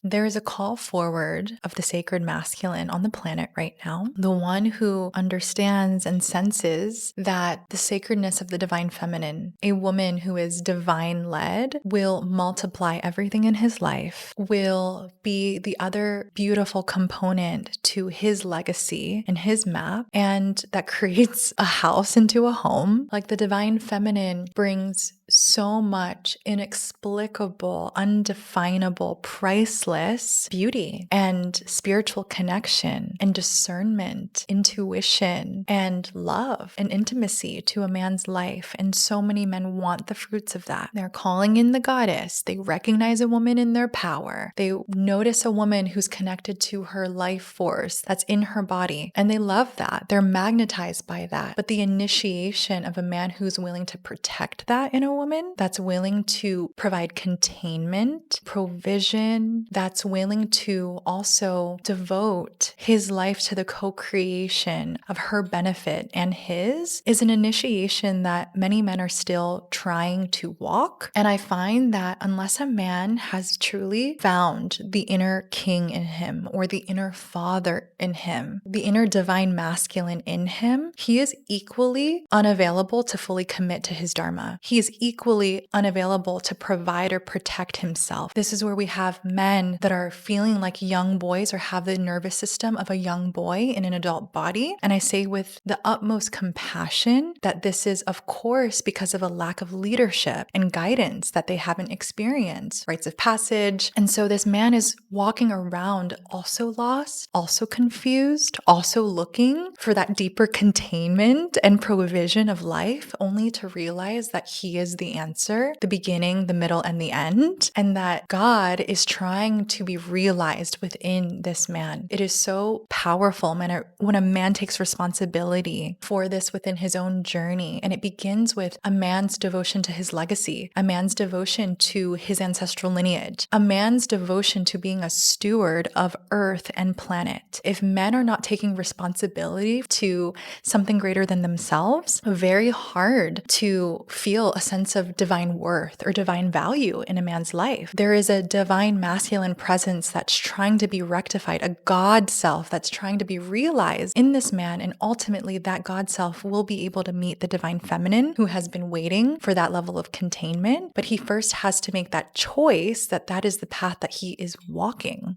There is a call forward of the sacred masculine on the planet right now, the one who understands and senses that the sacredness of the divine feminine, a woman who is divine led, will multiply everything in his life, will be the other beautiful component to his legacy and his map, and that creates a house into a home. Like the divine feminine brings so much inexplicable, undefinable, priceless beauty and spiritual connection and discernment, intuition and love and intimacy to a man's life. And so many men want the fruits of that. They're calling in the goddess. They recognize a woman in their power. They notice a woman who's connected to her life force that's in her body. And they love that. They're magnetized by that. But the initiation of a man who's willing to protect that in a woman, that's willing to provide containment, provision, that's willing to also devote his life to the co-creation of her benefit and his, is an initiation that many men are still trying to walk. And I find that unless a man has truly found the inner king in him, or the inner father in him, the inner divine masculine in him, he is equally unavailable to fully commit to his dharma. He is equally unavailable to provide or protect himself. This is where we have men that are feeling like young boys or have the nervous system of a young boy in an adult body. And I say with the utmost compassion that this is, of course, because of a lack of leadership and guidance that they haven't experienced, rites of passage. And so this man is walking around also lost, also confused, also looking for that deeper containment and provision of life, only to realize that he is the answer, the beginning, the middle, and the end, and that God is trying to be realized within this man. It is so powerful when a man takes responsibility for this within his own journey. And it begins with a man's devotion to his legacy, a man's devotion to his ancestral lineage, a man's devotion to being a steward of earth and planet. If men are not taking responsibility to something greater than themselves, very hard to feel a sense of divine worth or divine value in a man's life. There is a divine masculine presence that's trying to be rectified, a God self that's trying to be realized in this man, and ultimately that God self will be able to meet the divine feminine who has been waiting for that level of containment, but he first has to make that choice that that is the path that he is walking.